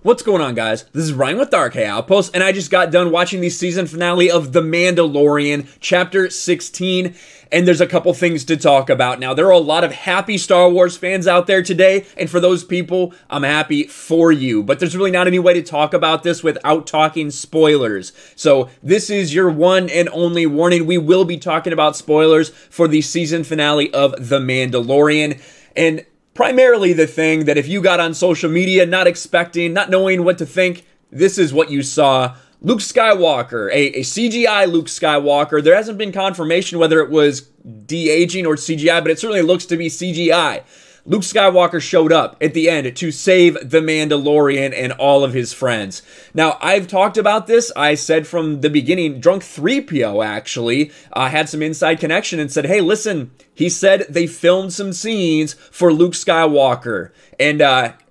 What's going on, guys? This is Ryan with Dark Outpost, and I just got done watching the season finale of The Mandalorian, Chapter 16, and there's a couple things to talk about. Now, there are a lot of happy Star Wars fans out there today, and for those people, I'm happy for you, but there's really not any way to talk about this without talking spoilers. So, this is your one and only warning. We will be talking about spoilers for the season finale of The Mandalorian, and primarily the thing that if you got on social media not expecting, not knowing what to think, this is what you saw. Luke Skywalker, a CGI Luke Skywalker. There hasn't been confirmation whether it was de-aging or CGI, but it certainly looks to be CGI. Luke Skywalker showed up at the end to save the Mandalorian and all of his friends. Now, I've talked about this. I said from the beginning, Drunk 3PO actually had some inside connection and said, hey, listen, he said they filmed some scenes for Luke Skywalker. And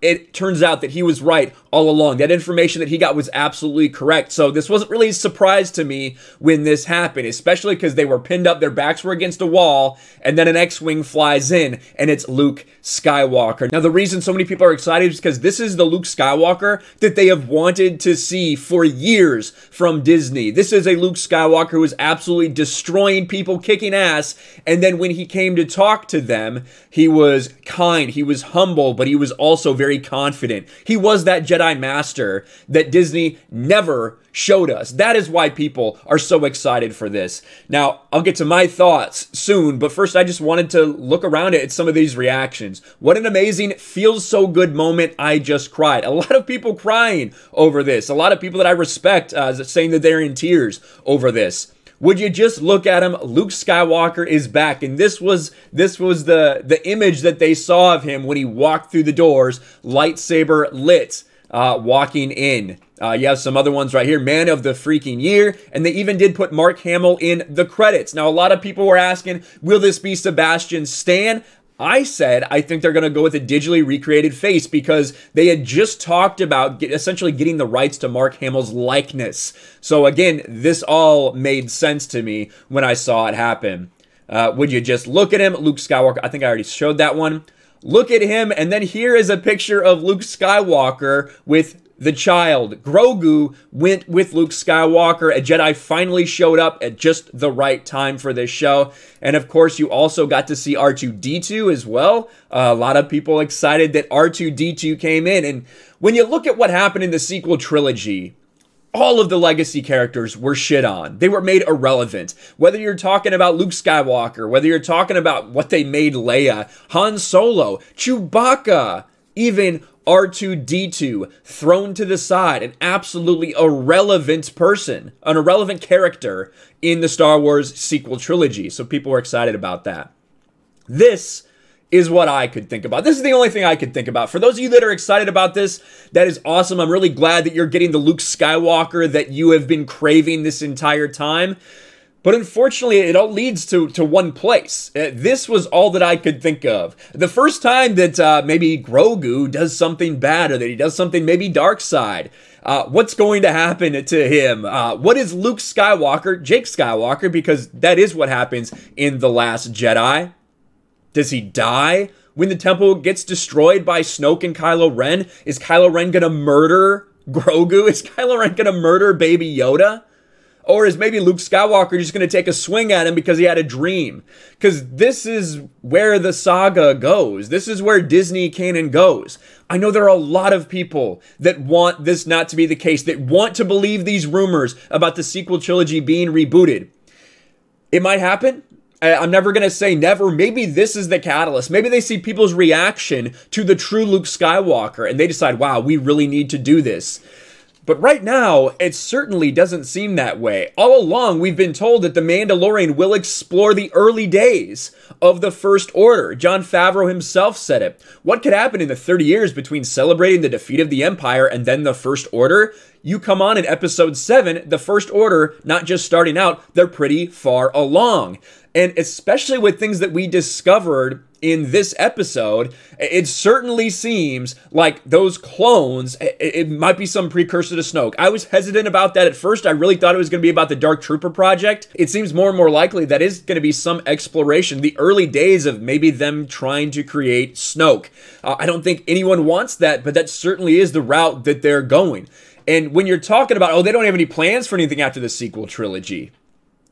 it turns out that he was right all along. That information that he got was absolutely correct. So this wasn't really a surprise to me when this happened, especially because they were pinned up, their backs were against a wall, and then an X-Wing flies in, and it's Luke Skywalker. Now, the reason so many people are excited is because this is the Luke Skywalker that they have wanted to see for years from Disney. This is a Luke Skywalker who is absolutely destroying people, kicking ass, and then when he came to talk to them, he was kind, he was humble, but he was also very confident. He was that Jedi Master that Disney never showed us. That is why people are so excited for this. Now, I'll get to my thoughts soon, but first I just wanted to look around at some of these reactions. What an amazing, feels so good moment. I just cried. A lot of people crying over this. A lot of people that I respect saying that they're in tears over this. Would you just look at him? Luke Skywalker is back, and this was the image that they saw of him when he walked through the doors, lightsaber lit, walking in. You have some other ones right here, Man of the Freaking Year, and they even did put Mark Hamill in the credits. Now, a lot of people were asking, will this be Sebastian Stan? I said I think they're going to go with a digitally recreated face because they had just talked about essentially getting the rights to Mark Hamill's likeness. So again, this all made sense to me when I saw it happen. Would you just look at him? Luke Skywalker, I think I already showed that one. Look at him, and then here is a picture of Luke Skywalker with the child. Grogu went with Luke Skywalker. A Jedi finally showed up at just the right time for this show. And of course, you also got to see R2-D2 as well. A lot of people excited that R2-D2 came in. And when you look at what happened in the sequel trilogy, all of the legacy characters were shit on. They were made irrelevant. Whether you're talking about Luke Skywalker, whether you're talking about what they made Leia, Han Solo, Chewbacca, even R2-D2 thrown to the side, an absolutely irrelevant person, an irrelevant character in the Star Wars sequel trilogy. So people were excited about that. This is what I could think about. This is the only thing I could think about. For those of you that are excited about this, that is awesome. I'm really glad that you're getting the Luke Skywalker that you have been craving this entire time. But unfortunately, it all leads to one place. This was all that I could think of. The first time that maybe Grogu does something bad or that he does something maybe dark side, what's going to happen to him? What is Luke Skywalker, Jake Skywalker, because that is what happens in The Last Jedi. Does he die when the temple gets destroyed by Snoke and Kylo Ren? Is Kylo Ren going to murder Grogu? Is Kylo Ren going to murder Baby Yoda? Or is maybe Luke Skywalker just going to take a swing at him because he had a dream? Because this is where the saga goes. This is where Disney canon goes. I know there are a lot of people that want this not to be the case, that want to believe these rumors about the sequel trilogy being rebooted. It might happen. I'm never going to say never. Maybe this is the catalyst. Maybe they see people's reaction to the true Luke Skywalker and they decide, wow, we really need to do this. But right now, it certainly doesn't seem that way. All along, we've been told that The Mandalorian will explore the early days of the First Order. Jon Favreau himself said it. What could happen in the 30 years between celebrating the defeat of the Empire and then the First Order? You come on in Episode 7, the First Order, not just starting out, they're pretty far along. And especially with things that we discovered in this episode, it certainly seems like those clones, it might be some precursor to Snoke. I was hesitant about that at first. I really thought it was going to be about the Dark Trooper project. It seems more and more likely that is going to be some exploration, the early days of maybe them trying to create Snoke. I don't think anyone wants that, but that certainly is the route that they're going. And when you're talking about, oh, they don't have any plans for anything after the sequel trilogy.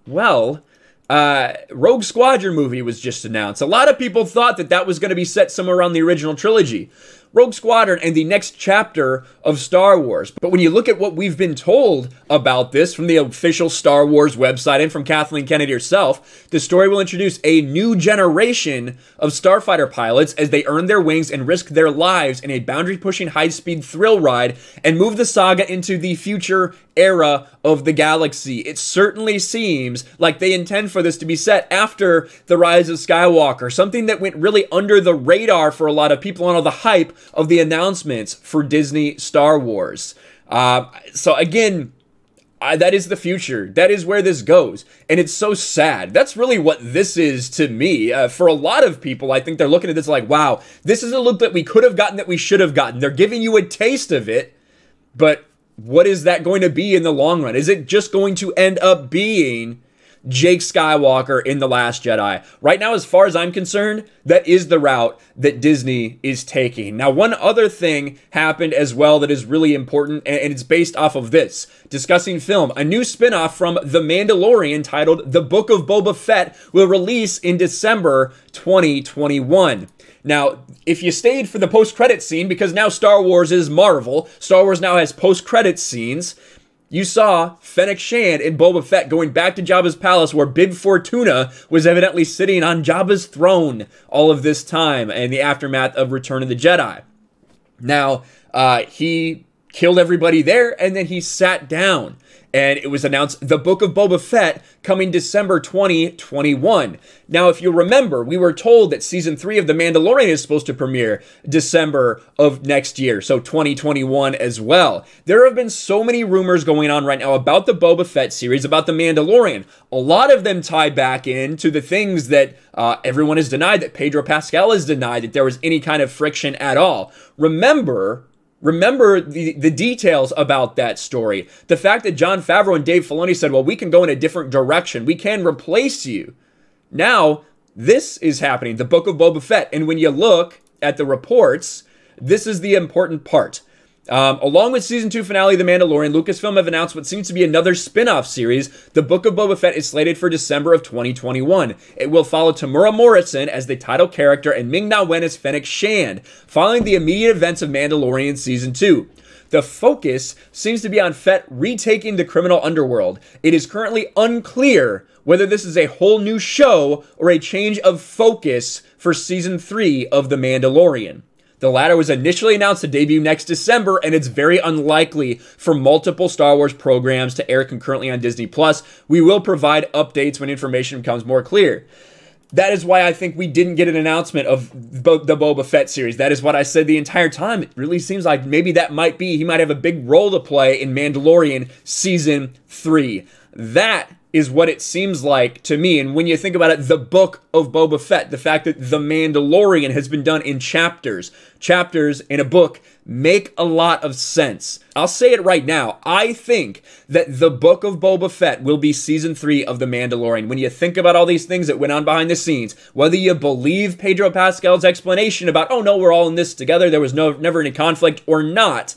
Well, Rogue Squadron movie was just announced. A lot of people thought that that was going to be set somewhere around the original trilogy. Rogue Squadron and the next chapter of Star Wars. But when you look at what we've been told about this from the official Star Wars website and from Kathleen Kennedy herself, the story will introduce a new generation of starfighter pilots as they earn their wings and risk their lives in a boundary-pushing high-speed thrill ride and move the saga into the future era of the galaxy. It certainly seems like they intend for this to be set after The Rise of Skywalker, something that went really under the radar for a lot of people on all the hype of the announcements for Disney Star Wars. So again, that is the future. That is where this goes. And it's so sad. That's really what this is to me. For a lot of people, I think they're looking at this like, wow, this is a look that we could have gotten, that we should have gotten. They're giving you a taste of it, but what is that going to be in the long run? Is it just going to end up being Jake Skywalker in The Last Jedi? Right now, as far as I'm concerned, that is the route that Disney is taking. Now, one other thing happened as well that is really important, and it's based off of this. Discussing film, a new spin-off from The Mandalorian titled The Book of Boba Fett will release in December 2021. Now, if you stayed for the post-credit scene, because now Star Wars is Marvel, Star Wars now has post-credit scenes, you saw Fennec Shand and Boba Fett going back to Jabba's palace where Bib Fortuna was evidently sitting on Jabba's throne all of this time in the aftermath of Return of the Jedi. Now, he killed everybody there, and then he sat down. And it was announced The Book of Boba Fett coming December 2021. Now, if you remember, we were told that Season 3 of The Mandalorian is supposed to premiere December of next year, so 2021 as well. There have been so many rumors going on right now about the Boba Fett series, about The Mandalorian. A lot of them tie back into the things that everyone has denied, that Pedro Pascal has denied, that there was any kind of friction at all. Remember the details about that story. The fact that Jon Favreau and Dave Filoni said, well, we can go in a different direction. We can replace you. Now, this is happening, the Book of Boba Fett. And when you look at the reports, this is the important part. Along with Season 2 finale, The Mandalorian, Lucasfilm have announced what seems to be another spin-off series. The Book of Boba Fett is slated for December of 2021. It will follow Tamura Morrison as the title character and Ming-Na Wen as Fennec Shand, following the immediate events of Mandalorian Season 2. The focus seems to be on Fett retaking the criminal underworld. It is currently unclear whether this is a whole new show or a change of focus for Season 3 of The Mandalorian. The latter was initially announced to debut next December, and it's very unlikely for multiple Star Wars programs to air concurrently on Disney+. We will provide updates when information becomes more clear. That is why I think we didn't get an announcement of the Boba Fett series. That is what I said the entire time. It really seems like maybe that might be, he might have a big role to play in Mandalorian Season 3. That is what it seems like to me. And when you think about it, the Book of Boba Fett, the fact that The Mandalorian has been done in chapters in a book make a lot of sense. I'll say it right now. I think that the Book of Boba Fett will be Season 3 of The Mandalorian. When you think about all these things that went on behind the scenes, whether you believe Pedro Pascal's explanation about, oh no, we're all in this together, there was never any conflict or not,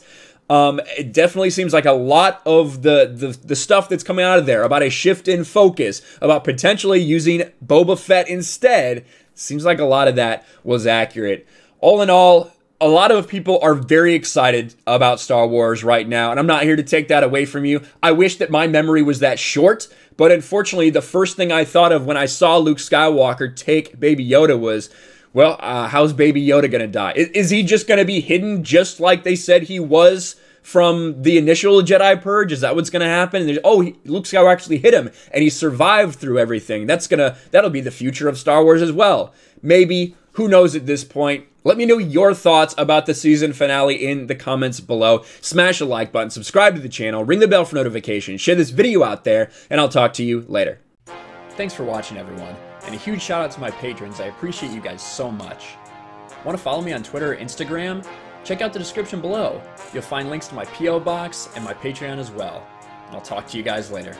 it definitely seems like a lot of the stuff that's coming out of there about a shift in focus, about potentially using Boba Fett instead, seems like a lot of that was accurate. All in all, a lot of people are very excited about Star Wars right now, and I'm not here to take that away from you. I wish that my memory was that short, but unfortunately, the first thing I thought of when I saw Luke Skywalker take Baby Yoda was, well, how's Baby Yoda going to die? Is he just going to be hidden just like they said he was from the initial Jedi Purge? Is that what's going to happen? Luke Skywalker actually hit him, and he survived through everything. That'll be the future of Star Wars as well. Maybe. Who knows at this point? Let me know your thoughts about the season finale in the comments below. Smash the like button, subscribe to the channel, ring the bell for notifications, share this video out there, and I'll talk to you later. Thanks for watching, everyone. And a huge shout out to my patrons. I appreciate you guys so much. Want to follow me on Twitter or Instagram? Check out the description below. You'll find links to my P.O. box and my Patreon as well. And I'll talk to you guys later.